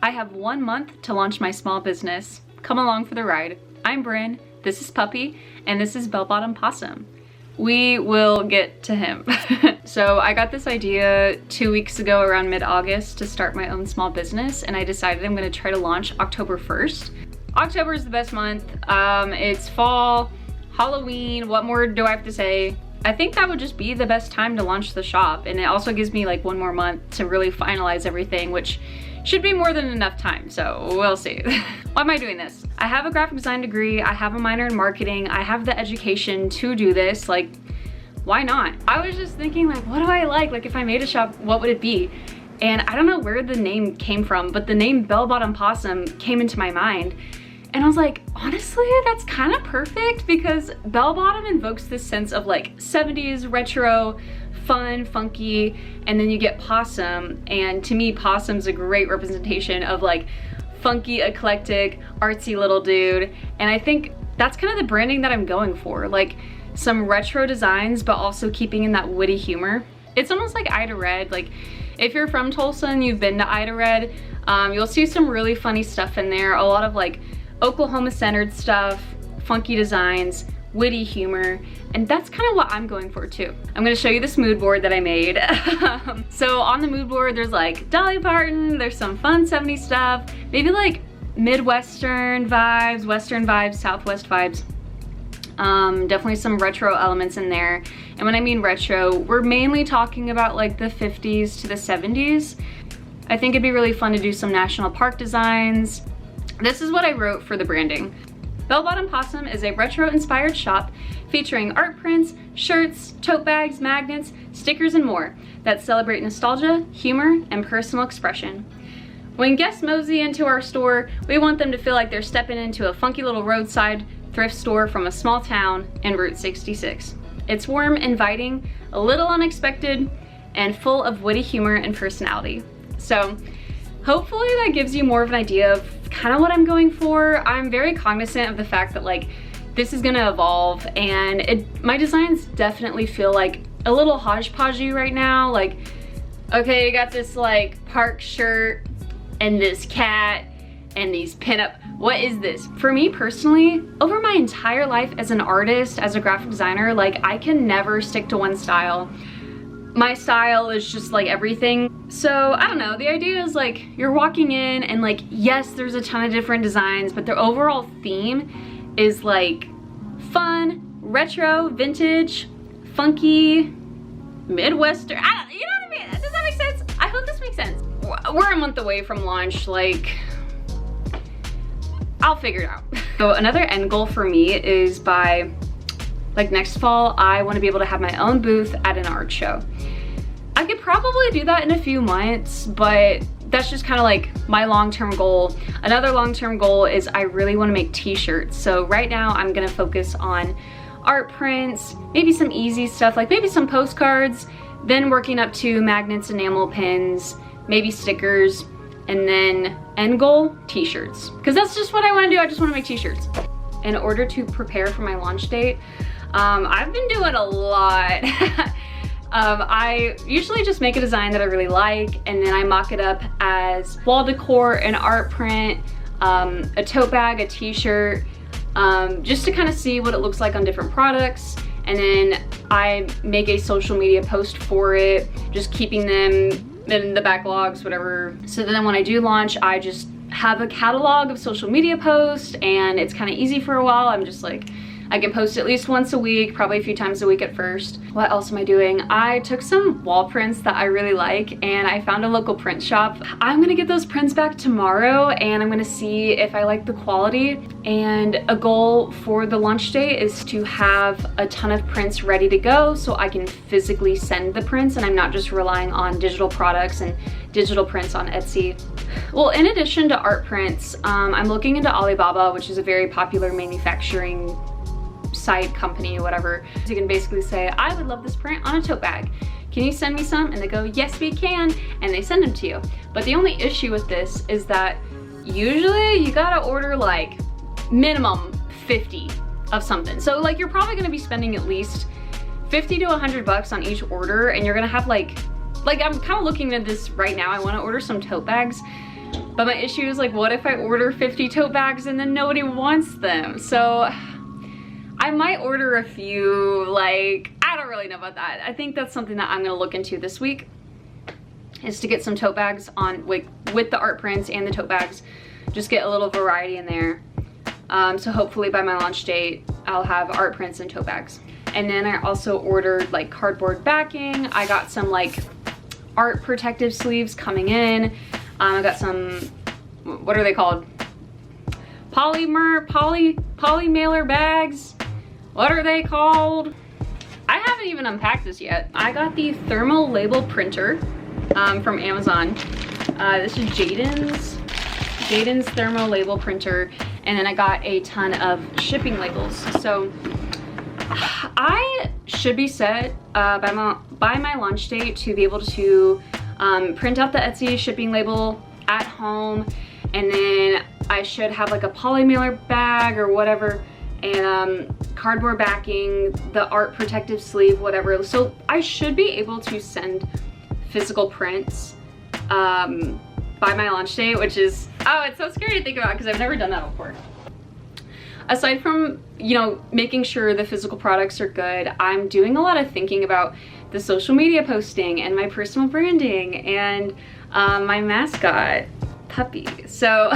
I have 1 month to launch my small business. Come along for the ride. I'm Bryn, this is Puppy, and this is Bellbottom Possum. We will get to him. So I got this idea 2 weeks ago around mid-August to start my own small business, and I decided I'm gonna try to launch October 1st. October is the best month. It's fall, Halloween, what more do I have to say? I think that would just be the best time to launch the shop, and it also gives me like 1 more month to really finalize everything, which should be more than enough time, so we'll see. Why am I doing this? I have a graphic design degree, I have a minor in marketing, I have the education to do this, like, why not? I was just thinking like, what do I like? Like if I made a shop, what would it be? And I don't know where the name came from, but the name Bellbottom Possum came into my mind. And I was like, honestly, that's kind of perfect because bell-bottom invokes this sense of like 70s retro, fun, funky, and then you get possum. And to me, possum's a great representation of like funky, eclectic, artsy little dude. And I think that's kind of the branding that I'm going for. Like some retro designs, but also keeping in that witty humor. It's almost like Ida Red. Like if you're from Tulsa and you've been to Ida Red, you'll see some really funny stuff in there. A lot of like Oklahoma-centered stuff, funky designs, witty humor, and that's kind of what I'm going for too. I'm gonna show you this mood board that I made. So on the mood board, there's like Dolly Parton, there's some fun 70s stuff, maybe like Midwestern vibes, Western vibes, Southwest vibes. Definitely some retro elements in there. And when I mean retro, we're mainly talking about like the 50s to the 70s. I think it'd be really fun to do some national park designs. This is what I wrote for the branding. Bellbottom Possum is a retro-inspired shop featuring art prints, shirts, tote bags, magnets, stickers, and more that celebrate nostalgia, humor, and personal expression. When guests mosey into our store, we want them to feel like they're stepping into a funky little roadside thrift store from a small town in Route 66. It's warm, inviting, a little unexpected, and full of witty humor and personality. So hopefully that gives you more of an idea of kind of what I'm going for. I'm very cognizant of the fact that like this is gonna evolve, and my designs definitely feel like a little hodgepodgey right now. Like, okay, you got this like park shirt and this cat and these pinup. What is this? For me personally, over my entire life as an artist, as a graphic designer, like I can never stick to one style. My style is just like everything. So I don't know, the idea is like you're walking in and like, yes, there's a ton of different designs, but the overall theme is like fun, retro, vintage, funky, Midwestern. You know what I mean? Does that make sense? I hope this makes sense. We're a month away from launch, like I'll figure it out. So another end goal for me is by like next fall, I want to be able to have my own booth at an art show. I could probably do that in a few months, but that's just kind of like my long-term goal. Another long-term goal is I really want to make t-shirts. So right now I'm going to focus on art prints, maybe some easy stuff, like maybe some postcards, then working up to magnets, enamel pins, maybe stickers, and then end goal, t-shirts. Because that's just what I want to do. I just want to make t-shirts. In order to prepare for my launch date, I've been doing a lot. I usually just make a design that I really like, and then I mock it up as wall decor, an art print, a tote bag, a t-shirt, just to kind of see what it looks like on different products. And then I make a social media post for it, just keeping them in the backlogs, whatever. So then when I do launch, I just have a catalog of social media posts, and it's kind of easy for a while. I'm just like, I can post at least once a week, probably a few times a week at first. What else am I doing? I took some wall prints that I really like, and I found a local print shop. I'm gonna get those prints back tomorrow, and I'm gonna see if I like the quality. And a goal for the launch day is to have a ton of prints ready to go so I can physically send the prints, and I'm not just relying on digital products and digital prints on Etsy. Well, in addition to art prints, I'm looking into Alibaba, which is a very popular manufacturing site, company, whatever. So you can basically say, I would love this print on a tote bag. Can you send me some? And they go, yes, we can. And they send them to you. But the only issue with this is that usually you gotta order like minimum 50 of something. So like you're probably gonna be spending at least 50 to 100 bucks on each order, and you're gonna have like I'm kind of looking at this right now. I want to order some tote bags. But my issue is like, what if I order 50 tote bags and then nobody wants them? So I might order a few, like, I don't really know about that. I think that's something that I'm gonna look into this week, is to get some tote bags on with the art prints and the tote bags. Just get a little variety in there. So hopefully by my launch date, I'll have art prints and tote bags. And then I also ordered like cardboard backing. I got some like art protective sleeves coming in. I got some, what are they called? Poly mailer bags. What are they called? I haven't even unpacked this yet. I got the thermal label printer from Amazon. This is Jaden's thermal label printer. And then I got a ton of shipping labels. So I should be set by my launch date to be able to print out the Etsy shipping label at home, and then I should have like a poly mailer bag or whatever, and cardboard backing, the art protective sleeve, whatever. So I should be able to send physical prints by my launch date, which is, oh, it's so scary to think about because I've never done that before. Aside from, you know, making sure the physical products are good, I'm doing a lot of thinking about the social media posting and my personal branding and my mascot, Puppy. So,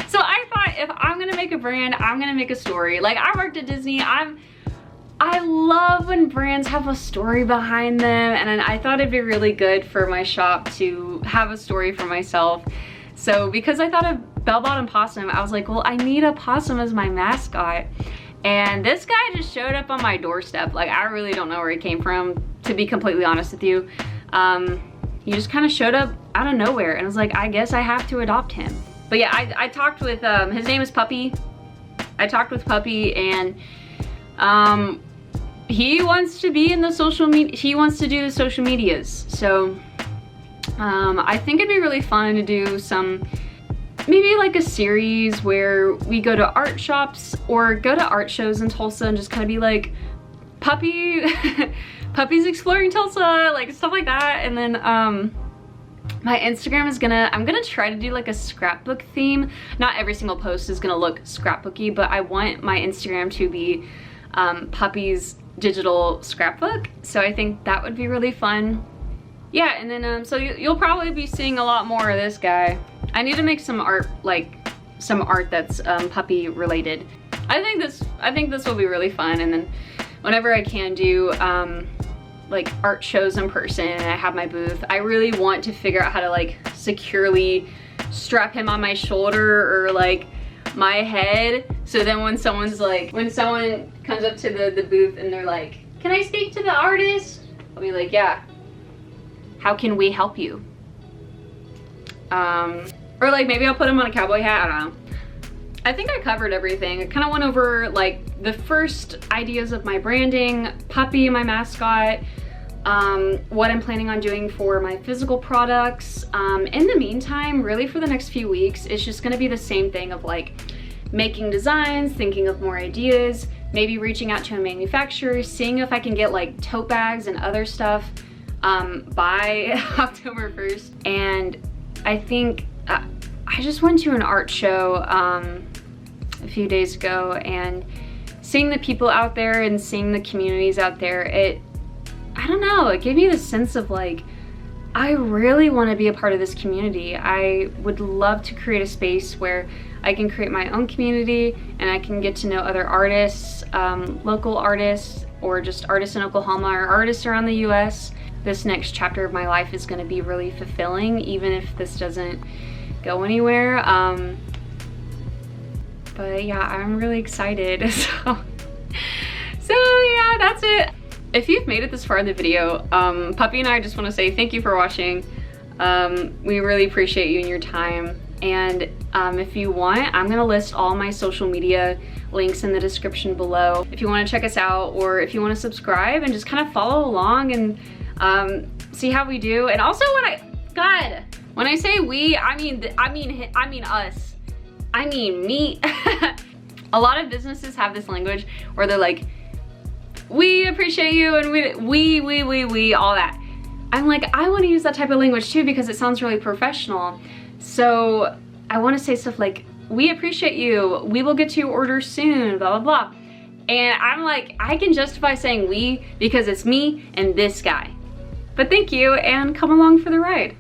so I thought, if I'm gonna make a brand, I'm gonna make a story. Like, I worked at Disney. I love when brands have a story behind them, and I thought it'd be really good for my shop to have a story for myself. So because I thought of Bellbottom Possum, I was like, well, I need a possum as my mascot. And this guy just showed up on my doorstep. Like, I really don't know where he came from, to be completely honest with you. He just kind of showed up out of nowhere, and I was like, I guess I have to adopt him. But yeah, I talked with, his name is Puppy. I talked with Puppy, and he wants to be in the social media, he wants to do the social medias. So I think it'd be really fun to do some, maybe like a series where we go to art shops or go to art shows in Tulsa and just kind of be like, Puppy, Puppy's exploring Tulsa, like stuff like that. And then my Instagram is I'm gonna try to do like a scrapbook theme. Not every single post is gonna look scrapbooky, but I want my Instagram to be Puppy's digital scrapbook. So I think that would be really fun. Yeah, and then so you'll probably be seeing a lot more of this guy. I need to make some art, like some art that's Puppy related. I think this will be really fun. And then whenever I can do like art shows in person and I have my booth, I really want to figure out how to like securely strap him on my shoulder or like my head, so then when someone comes up to the booth and they're like, can I speak to the artist? I'll be like, yeah, how can we help you? Or like maybe I'll put him on a cowboy hat, I don't know. I think I covered everything. I kind of went over like the first ideas of my branding, Puppy, my mascot, what I'm planning on doing for my physical products. In the meantime, really for the next few weeks, it's just gonna be the same thing of like making designs, thinking of more ideas, maybe reaching out to a manufacturer, seeing if I can get like tote bags and other stuff by October 1st. And I think I just went to an art show a few days ago, and seeing the people out there and seeing the communities out there, I don't know, it gave me the sense of like, I really want to be a part of this community. I would love to create a space where I can create my own community and I can get to know other artists, local artists, or just artists in Oklahoma or artists around the US. This next chapter of my life is going to be really fulfilling, even if this doesn't go anywhere. But yeah, I'm really excited. So yeah, that's it. If you've made it this far in the video, Puppy and I just want to say thank you for watching. We really appreciate you and your time. And if you want, I'm gonna list all my social media links in the description below. If you want to check us out, or if you want to subscribe and just kind of follow along and see how we do. And also when I say we, I mean us. I mean me. A lot of businesses have this language where they're like, we appreciate you, and we, all that. I'm like, I want to use that type of language too because it sounds really professional. So I want to say stuff like, we appreciate you, we will get to your order soon, blah, blah, blah. And I'm like, I can justify saying we because it's me and this guy. But thank you and come along for the ride.